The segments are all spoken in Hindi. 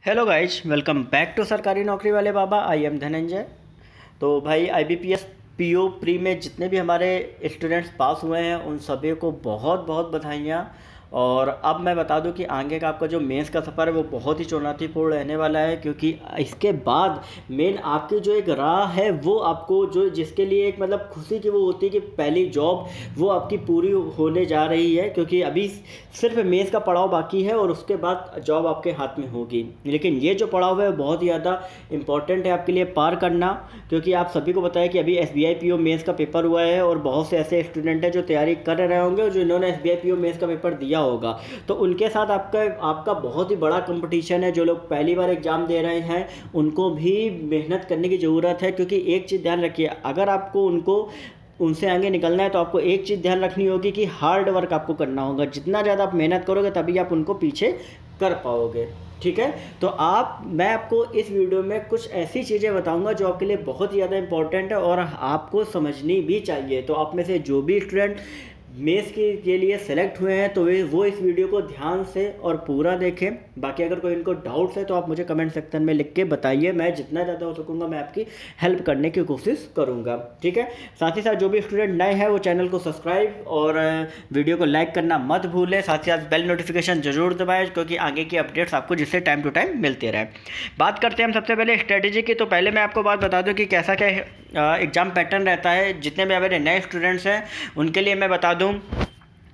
Hello guys, welcome back to सरकारी नौकरी वाले बाबा। I am Dhananjay. तो भाई IBPS PO प्री में जितने भी हमारे स्टूडेंट्स पास हुए हैं उन सभी को बहुत बहुत बधाइयाँ। और अब मैं बता दूं कि आगे का आपका जो मेंस का सफ़र है वो बहुत ही चुनौतीपूर्ण रहने वाला है, क्योंकि इसके बाद मेन आपकी जो एक राह है वो आपको जो जिसके लिए एक मतलब खुशी की वो होती है कि पहली जॉब वो आपकी पूरी होने जा रही है, क्योंकि अभी सिर्फ मेंस का पड़ाव बाकी है और उसके बाद जॉब आपके हाथ में होगी। लेकिन ये जो पड़ाव है बहुत ही ज़्यादा इंपॉर्टेंट है आपके लिए पार करना, क्योंकि आप सभी को पता है कि अभी SBI PO मेंस का पेपर हुआ है और बहुत से ऐसे स्टूडेंट हैं जो तैयारी कर रहे होंगे और जो इन्होंने SBI PO मेंस का पेपर दिया होगा, तो उनके साथ आपका आपका बहुत ही बड़ा कंपटीशन है। जो लोग पहली बार एग्ज़ाम दे रहे हैं उनको भी मेहनत करने की ज़रूरत है, क्योंकि एक चीज़ ध्यान रखिए, अगर आपको उनसे आगे निकलना है तो आपको एक चीज़ ध्यान रखनी होगी कि हार्ड वर्क आपको करना होगा। जितना ज़्यादा आप मेहनत करोगे तभी आप उनको पीछे कर पाओगे। ठीक है, तो मैं आपको इस वीडियो में कुछ ऐसी चीज़ें बताऊंगा जो आपके लिए बहुत ही ज़्यादा इंपॉर्टेंट है और आपको समझनी भी चाहिए। तो आप में से जो भी स्टूडेंट मेंस के लिए सेलेक्ट हुए हैं तो वो इस वीडियो को ध्यान से और पूरा देखें। बाकी अगर कोई इनको डाउट्स है तो आप मुझे कमेंट सेक्शन में लिख के बताइए, मैं जितना ज़्यादा हो सकूँगा मैं आपकी हेल्प करने की कोशिश करूँगा। ठीक है, साथ ही साथ जो भी स्टूडेंट नए हैं वो चैनल को सब्सक्राइब और वीडियो को लाइक करना मत भूलें। साथ ही साथ बेल नोटिफिकेशन जरूर दबाएं, क्योंकि आगे की अपडेट्स आपको जिससे टाइम टू टाइम मिलते रहे। बात करते हैं हम सबसे पहले स्ट्रेटेजी की। तो पहले मैं आपको बात बता दूं कि कैसा क्या एग्ज़ाम पैटर्न रहता है। जितने भी हमारे नए स्टूडेंट्स हैं उनके लिए मैं बता दूं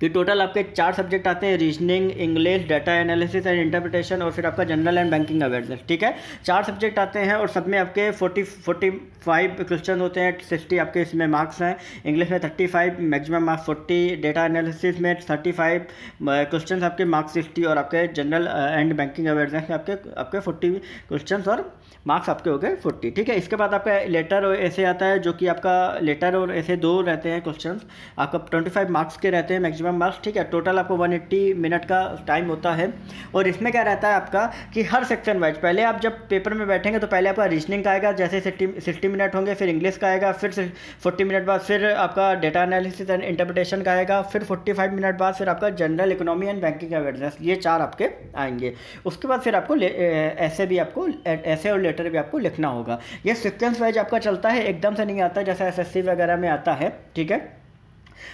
कि टोटल आपके 4 सब्जेक्ट आते हैं: reasoning, English, data analysis and interpretation और फिर आपका जनरल एंड बैंकिंग अवेयरनेस। ठीक है, 4 सब्जेक्ट आते हैं और सब में आपके 45 क्वेश्चन होते हैं। 60 आपके इसमें मार्क्स हैं। इंग्लिश में 35, मैक्सिमम मार्क्स 40, डेटा एनालिसिस में 35 क्वेश्चन आपके मार्क्स 60 और आपके जनरल एंड बैंकिंग अवेयरनेस में आपके 40 क्वेश्चन और मार्क्स आपके हो गए 40। ठीक है, इसके बाद आपका लेटर और ऐसे आता है, जो कि आपका लेटर और ऐसे 2 रहते हैं क्वेश्चंस, आपका 25 मार्क्स के रहते हैं मैक्सिमम मार्क्स। ठीक है, टोटल आपको 180 मिनट का टाइम होता है। और इसमें क्या रहता है आपका कि हर सेक्शन वाइज पहले आप जब पेपर में बैठेंगे तो पहले आपका रीजनिंग का आएगा, जैसे 60 मिनट होंगे, फिर इंग्लिश का आएगा, फिर 40 मिनट बाद फिर आपका डेटा एनालिसिस एंड इंटरप्रिटेशन का आएगा, फिर 45 मिनट बाद फिर आपका general economy and banking awareness. ये 4 आपके आएंगे। उसके बाद फिर आपको ऐसे भी आपको ऐसे और लेटर भी आपको लिखना होगा। ये सीक्वेंस वाइज आपका चलता है, एकदम से नहीं आता जैसा SSC वगैरह में आता है। ठीक है,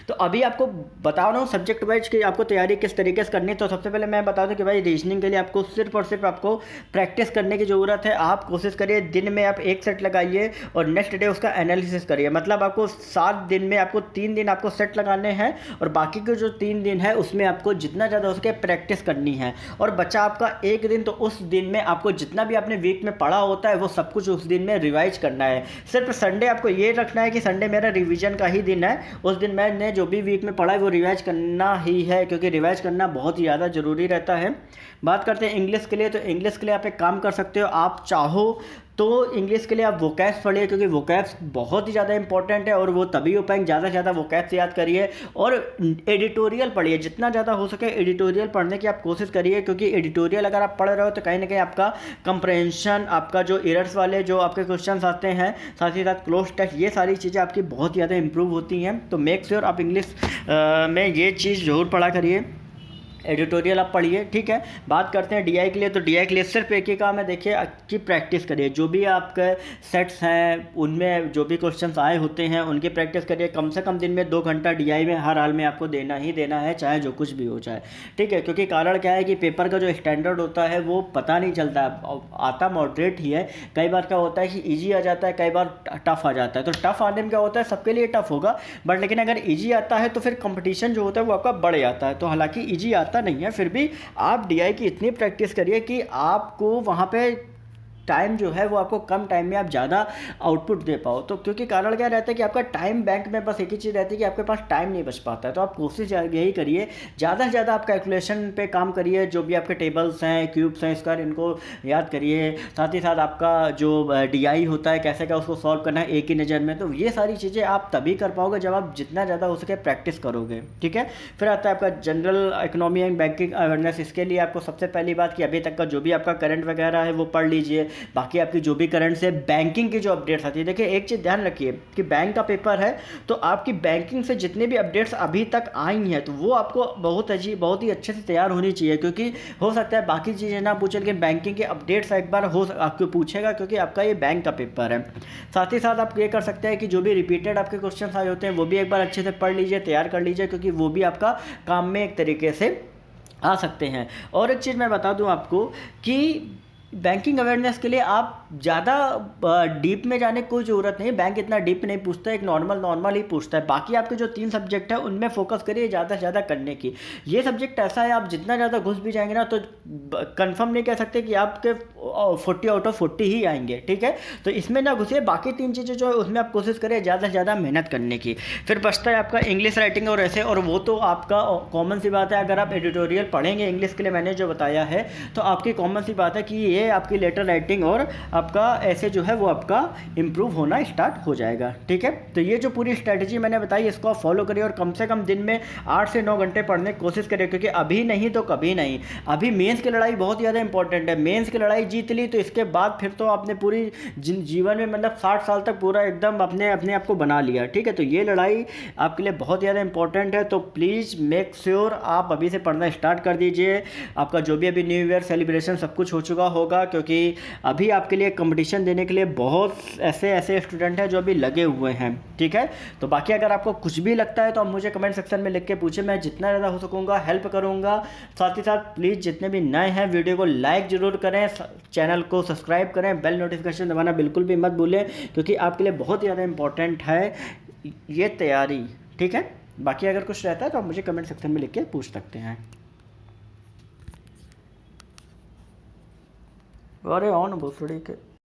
तो अभी आपको बता रहा हूँ सब्जेक्ट वाइज कि आपको तैयारी किस तरीके से करनी है। तो सबसे पहले मैं बता दूं कि भाई रीजनिंग के लिए आपको सिर्फ और सिर्फ आपको प्रैक्टिस करने की ज़रूरत है। आप कोशिश करिए दिन में आप 1 सेट लगाइए और नेक्स्ट डे उसका एनालिसिस करिए। मतलब आपको 7 दिन में आपको 3 दिन आपको सेट लगाने हैं और बाकी के जो 3 दिन है उसमें आपको जितना ज़्यादा हो सके प्रैक्टिस करनी है। और बचा आपका 1 दिन, तो उस दिन में आपको जितना भी आपने वीक में पढ़ा होता है वो सब कुछ उस दिन में रिवाइज करना है। सिर्फ संडे आपको ये रखना है कि संडे मेरा रिविजन का ही दिन है, उस दिन मैंने जो भी वीक में पढ़ा है वो रिवाइज करना ही है, क्योंकि रिवाइज करना बहुत ही ज़्यादा ज़रूरी रहता है। बात करते हैं इंग्लिश के लिए। तो इंग्लिश के लिए आप एक काम कर सकते हो, आप चाहो तो इंग्लिश के लिए आप वोकैब्स पढ़िए, क्योंकि वोकैब्स बहुत ही ज़्यादा इंपॉर्टेंट है और वो तभी हो पाएंगे। ज़्यादा से ज़्यादा वोकैब्स याद करिए और एडिटोरियल पढ़िए, जितना ज़्यादा हो सके एडिटोरियल पढ़ने की आप कोशिश करिए, क्योंकि एडिटोरियल अगर आप पढ़ रहे हो तो कहीं ना कहीं आपका कंप्रहेंशन, आपका जो एरर्स वाले जो आपके क्वेश्चन आते हैं, साथ ही साथ क्लोज टेक्स्ट, ये सारी चीज़ें आपकी बहुत ज़्यादा इंप्रूव होती हैं। तो मेक श्योर आप इंग्लिश में ये चीज़ ज़रूर पढ़ा करिए, एडिटोरियल आप पढ़िए। ठीक है, बात करते हैं DI के लिए। तो DI के लिए सिर्फ एक ही काम है, देखिए अच्छी प्रैक्टिस करिए। जो भी आपके सेट्स हैं उनमें जो भी क्वेश्चंस आए होते हैं उनकी प्रैक्टिस करिए। कम से कम दिन में 2 घंटा DI में हर हाल में आपको देना ही देना है, चाहे जो कुछ भी हो जाए। ठीक है, क्योंकि कारण क्या है कि पेपर का जो स्टैंडर्ड होता है वो पता नहीं चलता, आता मॉडरेट ही है। कई बार क्या होता है कि ईजी आ जाता है, कई बार टफ़ आ जाता है। तो टफ़ आने में क्या होता है, सबके लिए टफ़ होगा, बट लेकिन अगर ईजी आता है तो फिर कंपटीशन जो होता है वो आपका बढ़ जाता है। तो हालांकि ईजी नहीं है, फिर भी आप DI की इतनी प्रैक्टिस करिए कि आपको वहाँ पे टाइम जो है वो आपको कम टाइम में आप ज़्यादा आउटपुट दे पाओ। तो क्योंकि कारण क्या रहता है कि आपका टाइम बैंक में बस एक ही चीज़ रहती है कि आपके पास टाइम नहीं बच पाता है। तो आप कोशिश यही करिए, ज़्यादा से ज़्यादा आप कैलकुलेशन पे काम करिए। जो भी आपके टेबल्स हैं, क्यूब्स हैं, स्क्वायर, इनको याद करिए। साथ ही साथ आपका जो DI होता है कैसे क्या उसको सॉल्व करना है एक ही नज़र में। तो ये सारी चीज़ें आप तभी कर पाओगे जब आप जितना ज़्यादा हो सके प्रैक्टिस करोगे। ठीक है, फिर आता है आपका general economy and banking awareness. इसके लिए आपको सबसे पहली बात कि अभी तक का जो भी आपका करंट वगैरह है वो पढ़ लीजिए। बाकी आपकी जो भी करंट से बैंकिंग की जो अपडेट्स आती है, देखिए एक चीज़ ध्यान रखिए कि बैंक का पेपर है तो आपकी बैंकिंग से जितने भी अपडेट्स अभी तक आई हैं तो वो आपको बहुत ही अच्छे से तैयार होनी चाहिए, क्योंकि हो सकता है बाकी चीज़ें ना पूछे लेकिन बैंकिंग के अपडेट्स एक बार आपको पूछेगा, क्योंकि आपका ये बैंक का पेपर है। साथ ही साथ आप ये कर सकते हैं कि जो भी रिपीटेड आपके क्वेश्चन आए होते हैं वो भी एक बार अच्छे से पढ़ लीजिए, तैयार कर लीजिए, क्योंकि वो भी आपका काम में एक तरीके से आ सकते हैं। और एक चीज़ मैं बता दूं आपको कि बैंकिंग अवेयरनेस के लिए आप ज़्यादा डीप में जाने की कोई ज़रूरत नहीं, बैंक इतना डीप नहीं पूछता है, एक नॉर्मल ही पूछता है। बाकी आपके जो 3 सब्जेक्ट है उनमें फोकस करिए ज़्यादा से ज़्यादा करने की। ये सब्जेक्ट ऐसा है आप जितना ज़्यादा घुस भी जाएंगे ना तो कंफर्म नहीं कह सकते कि आपके 40 आउट ऑफ 40 ही आएंगे, ठीक है। तो इसमें ना घुसिए, बाकी 3 चीज़ें जो है उसमें आप कोशिश करिए ज़्यादा से ज़्यादा मेहनत करने की। फिर बचता है आपका इंग्लिश राइटिंग और ऐसे, और वो तो आपका कॉमन सी बात है, अगर आप एडिटोरियल पढ़ेंगे इंग्लिश के लिए मैंने जो बताया है तो आपकी कॉमन सी बात है कि ये आपकी लेटर राइटिंग और आपका ऐसे जो है वो आपका इम्प्रूव होना स्टार्ट हो जाएगा, ठीक है। तो ये जो पूरी स्ट्रैटेजी मैंने बताई इसको आप फॉलो करिए और कम से कम दिन में 8 से 9 घंटे पढ़ने की कोशिश करिए, क्योंकि अभी नहीं तो कभी नहीं। अभी मेंस की लड़ाई बहुत ज़्यादा इंपॉर्टेंट है, मेंस की लड़ाई जीत ली तो इसके बाद फिर तो आपने पूरी जीवन में मतलब 60 साल तक पूरा एकदम अपने आप को बना लिया, ठीक है। तो ये लड़ाई आपके लिए बहुत ज़्यादा इंपॉर्टेंट है, तो प्लीज़ मेक श्योर आप अभी से पढ़ना स्टार्ट कर दीजिए। आपका जो भी अभी न्यू ईयर सेलिब्रेशन सब कुछ हो चुका होगा, क्योंकि अभी आपके लिए कंपटीशन देने के लिए बहुत ऐसे स्टूडेंट हैं जो अभी लगे हुए हैं, ठीक है। तो बाकी अगर आपको कुछ भी लगता है तो आप मुझे कमेंट सेक्शन में लिख के पूछे, मैं जितना ज़्यादा हो सकूँगा हेल्प करूँगा। साथ ही साथ प्लीज़ जितने भी नए हैं वीडियो को लाइक ज़रूर करें, चैनल को सब्सक्राइब करें, बेल नोटिफिकेशन दबाना बिल्कुल भी मत भूलें, क्योंकि आपके लिए बहुत ज़्यादा इंपॉर्टेंट है ये तैयारी, ठीक है। बाकी अगर कुछ रहता है तो आप मुझे कमेंट सेक्शन में लिख के पूछ सकते हैं। अरे ऑन भोसड़ी के